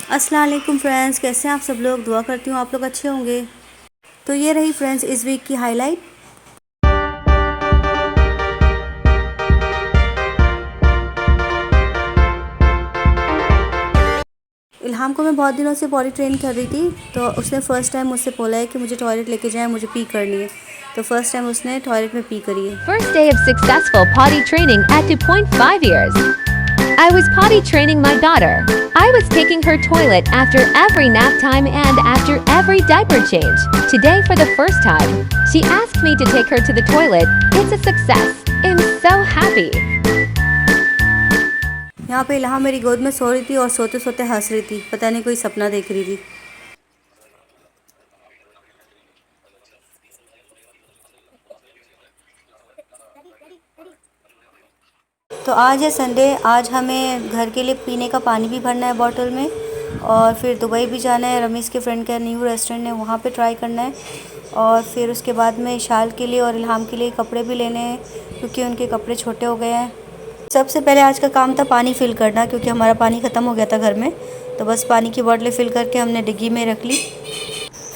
अस्सलाम वालेकुम फ्रेंड्स, कैसे हैं आप सब लोग। दुआ करती हूँ आप लोग अच्छे होंगे। तो ये रही फ्रेंड्स इस वीक की हाईलाइट। इल्हाम को मैं बहुत दिनों से बॉडी ट्रेन कर रही थी, तो उसने फ़र्स्ट टाइम मुझसे बोला है कि मुझे टॉयलेट लेके जाएं, मुझे पी करनी है। तो फर्स्ट टाइम उसने टॉयलेट में पी करी है। First day of successful potty training at 2.5 years. I was potty training my daughter. I was taking her toilet after every nap time and after every diaper change. Today for the first time, she asked me to take her to the toilet. It's a success. I'm so happy. यहाँ पे इल्हाम मेरी गोद में सो रही थी और सोते सोते हंस रही थी, पता नहीं कोई सपना देख रही थी। तो आज है संडे, आज हमें घर के लिए पीने का पानी भी भरना है बॉटल में, और फिर दुबई भी जाना है। रमीज़ के फ्रेंड का न्यू रेस्टोरेंट है, वहाँ पे ट्राई करना है। और फिर उसके बाद में इशाल के लिए और इल्हाम के लिए कपड़े भी लेने हैं, क्योंकि उनके कपड़े छोटे हो गए हैं। सबसे पहले आज का काम था पानी फ़िल करना, क्योंकि हमारा पानी ख़त्म हो गया था घर में। तो बस पानी की बॉटलें फ़िल करके हमने डिग्गी में रख ली।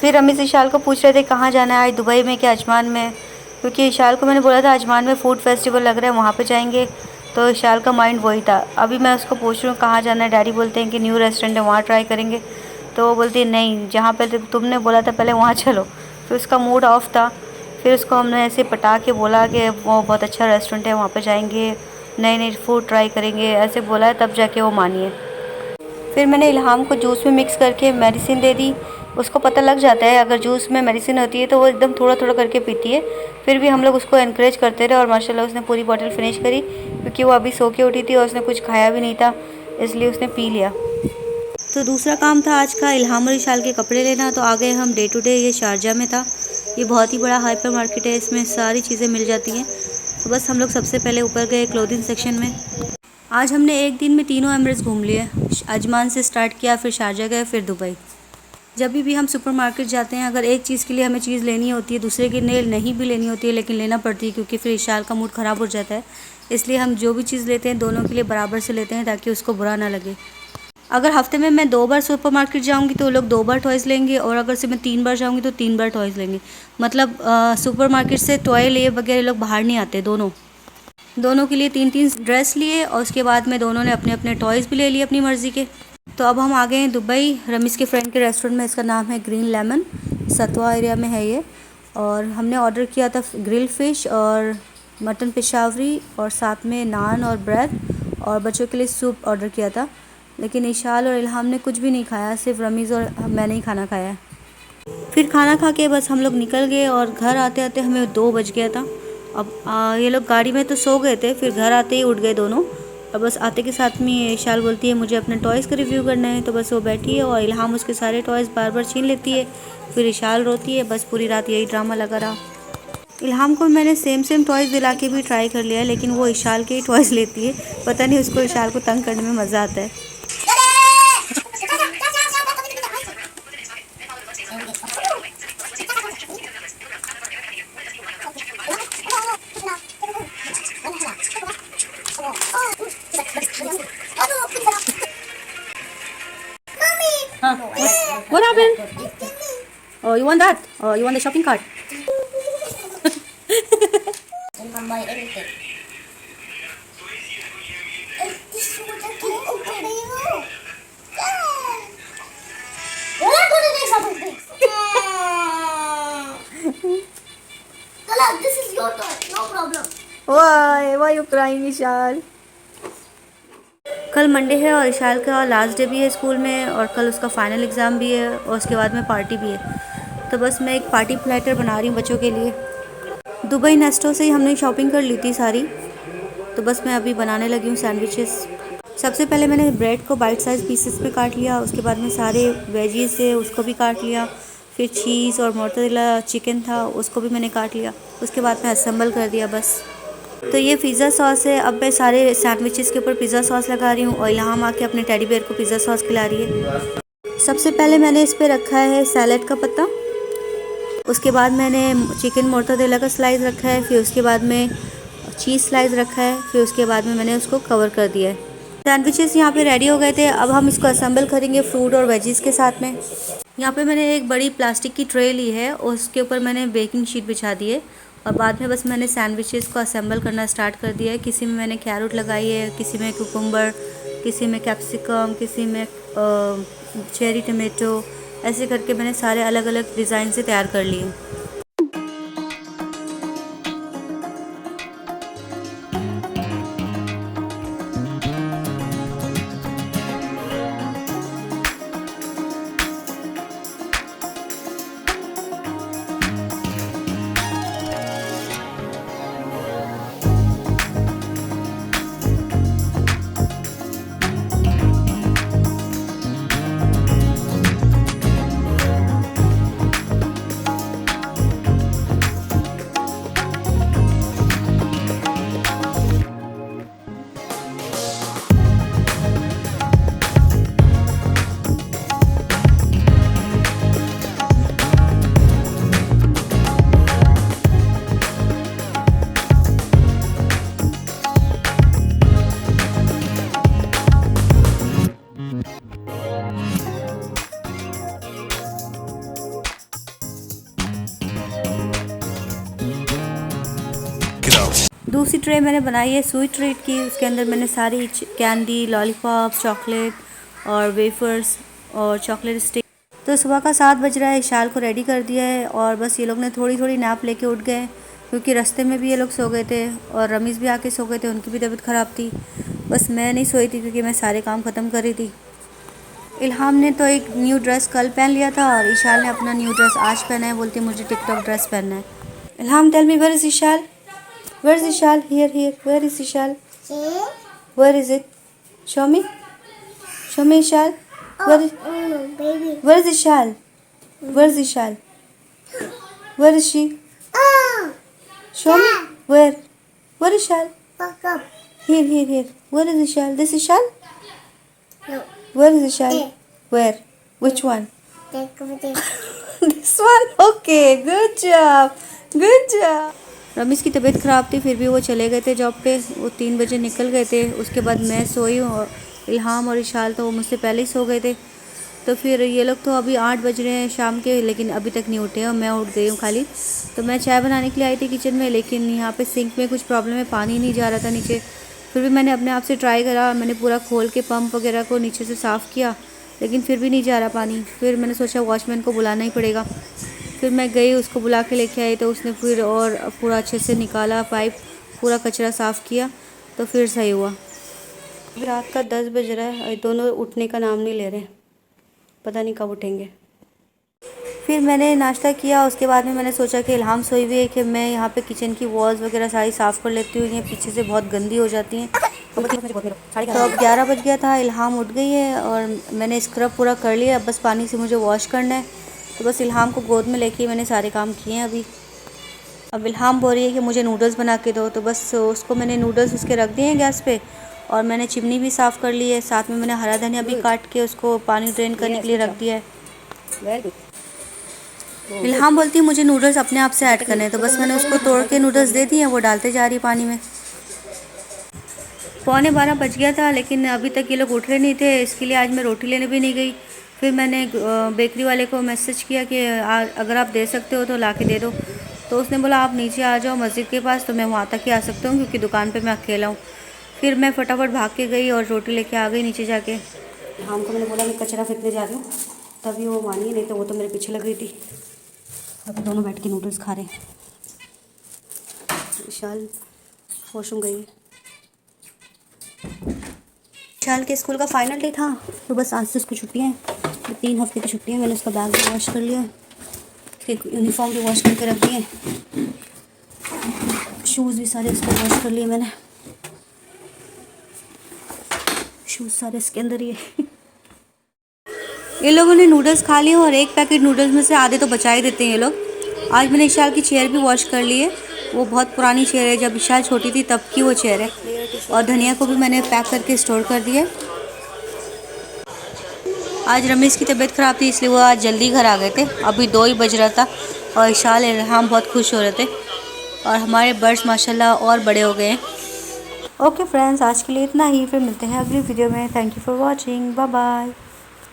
फिर रमीज़ इशाल को पूछ रहे थे कहाँ जाना है आज, दुबई में क्या अजमान में, क्योंकि इशाल को मैंने बोला था अजमान में फ़ूड फेस्टिवल लग रहा है, वहाँ पे जाएंगे। तो इशाल का माइंड वही था। अभी मैं उसको पूछ रही हूँ कहाँ जाना है, डैडी बोलते हैं कि न्यू रेस्टोरेंट है, वहाँ ट्राई करेंगे। तो वो बोलती है नहीं, जहाँ पे तुमने बोला था पहले वहाँ चलो। फिर उसका मूड ऑफ था। फिर उसको हमने ऐसे पटा के बोला कि वो बहुत अच्छा रेस्टोरेंट है, वहाँ पर जाएँगे, नए नए फूड ट्राई करेंगे, ऐसे बोला है, तब जाके वो मानी है। फिर मैंने इल्हाम को जूस में मिक्स करके मेडिसिन दे दी। उसको पता लग जाता है अगर जूस में मेडिसिन होती है तो वो एकदम थोड़ा थोड़ा करके पीती है। फिर भी हम लोग उसको एनकरेज करते रहे और माशाल्लाह उसने पूरी बॉटल फिनिश करी, क्योंकि वो अभी सो के उठी थी और उसने कुछ खाया भी नहीं था, इसलिए उसने पी लिया। तो दूसरा काम था आज का इल्हाम और इशाल के कपड़े लेना। तो आ गए हम डे टू डे, ये शारजा में था। ये बहुत ही बड़ा हाइपर मार्केट है, इसमें सारी चीज़ें मिल जाती हैं। तो बस हम लोग सबसे पहले ऊपर गए क्लोथिंग सेक्शन में। आज हमने एक दिन में तीनों एमिरेट्स घूम लिए। अजमान से स्टार्ट किया, फिर शारजा गए, फिर दुबई। जब भी हम सुपरमार्केट जाते हैं, अगर एक चीज़ के लिए हमें चीज़ लेनी होती है, दूसरे के लिए नहीं भी लेनी होती है, लेकिन लेना पड़ती है, क्योंकि फिर इशाल का मूड ख़राब हो जाता है। इसलिए हम जो भी चीज़ लेते हैं दोनों के लिए बराबर से लेते हैं, ताकि उसको बुरा ना लगे। अगर हफ्ते में मैं 2 बार सुपरमार्केट जाऊंगी तो लोग 2 बार टॉयज़ लेंगे, और अगर से मैं 3 बार जाऊंगी तो 3 बार टॉयज़ लेंगे। मतलब सुपरमार्केट से टॉय ले वगैरह लोग बाहर नहीं आते। दोनों के लिए 3-3 ड्रेस लिए, और उसके बाद में दोनों ने अपने अपने टॉयज़ भी ले लिए अपनी मर्ज़ी के। तो अब हम आ गए हैं दुबई, रमीज़ के फ्रेंड के रेस्टोरेंट में। इसका नाम है ग्रीन लेमन, सतवा एरिया में है ये। और हमने ऑर्डर किया था ग्रिल फ़िश और मटन पेशावरी, और साथ में नान और ब्रेड, और बच्चों के लिए सूप ऑर्डर किया था। लेकिन इशाल और इल्हाम ने कुछ भी नहीं खाया, सिर्फ रमीज़ और मैंने ही खाना खाया। फिर खाना खा के बस हम लोग निकल गए, और घर आते आते हमें 2 बज गया था। अब ये लोग गाड़ी में तो सो गए थे, फिर घर आते ही उठ गए दोनों। और बस आते के साथ में इशाल बोलती है मुझे अपने टॉयज़ का रिव्यू करना है, तो बस वो बैठी है और इल्हाम उसके सारे टॉयज़ बार बार छीन लेती है। फिर इशाल रोती है, बस पूरी रात यही ड्रामा लगा रहा। इल्हाम को मैंने सेम टॉयज़ दिला के भी ट्राई कर लिया, लेकिन वो इशाल के ही टॉयज़ लेती है। पता नहीं उसको इशाल को तंग करने में मज़ा आता है। Huh? What happened? Oh, you want that? Oh, you want the shopping cart? You can buy anything. This is what I can open. We're not going to do something big. Kala, this is your toy. No problem. Why you crying, Ishal? कल Monday है और इशाल का last day भी है school में, और कल उसका फाइनल एग्ज़ाम भी है, और उसके बाद में पार्टी भी है। तो बस मैं एक पार्टी प्लेटर बना रही हूँ बच्चों के लिए। दुबई नेस्टो से ही हमने शॉपिंग कर ली थी सारी। तो बस मैं अभी बनाने लगी हूँ सैंडविचेस। सबसे पहले मैंने ब्रेड को बाइट साइज़ पीसेस पे काट लिया, उसके बाद में सारे वेजीज से उसको भी काट लिया। फिर चीज़ और मोज़रेला चिकन था, उसको भी मैंने काट लिया। उसके बाद में असेंबल कर दिया बस। तो ये पिज़्ज़ा सॉस है। अब मैं सारे सैंडविचेस के ऊपर पिज़्ज़ा सॉस लगा रही हूँ, और इल्हाम आके अपने टेडी बेयर को पिज़्ज़ा सॉस खिला रही है। सबसे पहले मैंने इस पर रखा है सैलेड का पत्ता, उसके बाद मैंने चिकन मोज़रेला का स्लाइस रखा है, फिर उसके बाद में चीज़ स्लाइस रखा है, फिर उसके बाद में मैंने उसको कवर कर दिया है। सैंडविचेस यहाँ पे रेडी हो गए थे। अब हम इसको असेंबल करेंगे फ्रूट और वेजीज के साथ में। यहाँ पे मैंने एक बड़ी प्लास्टिक की ट्रे ली है और उसके ऊपर मैंने बेकिंग शीट बिछा दी है और बाद में बस मैंने सैंडविचेस को असेंबल करना स्टार्ट कर दिया है। किसी में मैंने कैरेट लगाई है, किसी में कुकुम्बर, किसी में कैप्सिकम, किसी में चेरी टमेटो, ऐसे करके मैंने सारे अलग अलग डिज़ाइन से तैयार कर लिए। दूसरी ट्रे मैंने बनाई है स्वीट ट्रीट की। उसके अंदर मैंने सारी कैंडी, लॉलीपॉप, चॉकलेट और वेफर्स और चॉकलेट स्टिक। तो सुबह का 7 बज रहा है, इशाल को रेडी कर दिया है और बस ये लोग ने थोड़ी थोड़ी नैप लेके उठ गए क्योंकि रास्ते में भी ये लोग सो गए थे और रमीज़ भी आके सो गए थे, उनकी भी तबीयत ख़राब थी। बस मैं नहीं सोई थी क्योंकि मैं सारे काम ख़त्म कर रही थी। इल्हाम ने तो एक न्यू ड्रेस कल पहन लिया था और इशाल ने अपना न्यू ड्रेस आज पहना है, बोलती है मुझे टिकटॉक ड्रेस पहनना है। Ilham, tell me, where is Ishal? Where is Ishal? Here. Where is Ishal? Here? Where is it? Show me. Show me Ishal. Baby. Where is Ishal? Where is Ishal? Where is she? Oh, Show me. Where? Where is Ishal? fuck up. Here. Where is Ishal? This Ishal? No, Where is Ishal? There. Where? Which one? take over there. This one? Okay. Good job. Ramiz की तबीयत ख़राब थी, फिर भी वो चले गए थे जॉब पे। वो 3 बजे निकल गए थे। उसके बाद मैं सोई हूँ और इल्हाम और इशाल तो वो मुझसे पहले ही सो गए थे। तो फिर ये लोग तो अभी 8 बज रहे हैं शाम के, लेकिन अभी तक नहीं उठे और मैं उठ गई हूँ खाली। तो मैं चाय बनाने के लिए आई थी किचन में, लेकिन यहाँ पे सिंक में कुछ प्रॉब्लम है, पानी नहीं जा रहा था नीचे। फिर भी मैंने अपने आप से ट्राई करा, मैंने पूरा खोल के पंप वगैरह को नीचे से साफ़ किया, लेकिन फिर भी नहीं जा रहा पानी। फिर मैंने सोचा वॉचमैन को बुलाना ही पड़ेगा। फिर मैं गई, उसको बुला के लेके आई, तो उसने फिर और पूरा अच्छे से निकाला पाइप, पूरा कचरा साफ़ किया, तो फिर सही हुआ। रात का 10 बज रहा है और दोनों उठने का नाम नहीं ले रहे, पता नहीं कब उठेंगे। फिर मैंने नाश्ता किया, उसके बाद में मैंने सोचा कि इल्हाम सोई हुई है कि मैं यहाँ पे किचन की वॉल्स वगैरह सारी साफ़ कर लेती हूँ, ये पीछे से बहुत गंदी हो जाती हैं। तो अब 11 बज गया था, इल्हाम उठ गई है और मैंने स्क्रब पूरा कर लिया। अब बस पानी से मुझे वॉश करना है, तो बस इल्हाम को गोद में लेके मैंने सारे काम किए हैं अभी। अब इल्हाम बोल रही है कि मुझे नूडल्स बना के दो, तो बस उसको मैंने नूडल्स उसके रख दिए हैं गैस पे और मैंने चिमनी भी साफ़ कर ली है। साथ में मैंने हरा धनिया भी काट के उसको पानी ड्रेन करने के लिए रख दिया है। इल्हाम बोलती है मुझे नूडल्स अपने आप से ऐड करने हैं, तो बस मैंने उसको तोड़ के नूडल्स दे दिए हैं, वो डालते जा रही है पानी में। 11:15 बज गया था, लेकिन अभी तक ये लोग उठ रहे नहीं थे, इसके लिए आज मैं रोटी लेने भी नहीं गई। फिर मैंने बेकरी वाले को मैसेज किया कि अगर आप दे सकते हो तो ला के दे दो। तो उसने बोला आप नीचे आ जाओ मस्जिद के पास, तो मैं वहाँ तक ही आ सकता हूँ क्योंकि दुकान पे मैं अकेला हूँ। फिर मैं फटाफट भाग के गई और रोटी लेके आ गई नीचे जाके। हम को मैंने बोला मैं कचरा फेंकने जा रही हूँ, तभी वो मानी, नहीं तो वो तो मेरे पीछे लग रही थी। अभी दोनों बैठ के नूडल्स खा रहे हैं। विशाल वॉशरूम गई है। विशाल के स्कूल का फाइनल डे था, तो बस आज से उसको छुट्टियाँ हैं, 3 हफ्ते की छुट्टियाँ। मैंने उसका बैग भी वॉश कर लिया, उसके यूनिफॉर्म भी वॉश करके रख दिए, शूज़ भी सारे उसको वॉश कर लिए मैंने। शूज़ सारे इसके अंदर ही है। ये लोगों ने नूडल्स खा लिए और एक पैकेट नूडल्स में से आधे तो बचा ही देते हैं ये लोग। आज मैंने इशाल की चेयर भी वॉश कर ली है, वो बहुत पुरानी चेयर है, जब इशाल छोटी थी तब की वो चेयर है। और धनिया को भी मैंने पैक करके स्टोर कर दिया। आज रमीज़ की तबीयत ख़राब थी, इसलिए वो आज जल्दी घर आ गए थे। अभी 2 ही बज रहा था और इशाल इल्हाम बहुत खुश हो रहे थे और हमारे बर्ड्स माशाल्लाह और बड़े हो गए हैं। ओके फ्रेंड्स, आज के लिए इतना ही, फिर मिलते हैं अगली वीडियो में। Thank you for watching, bye bye.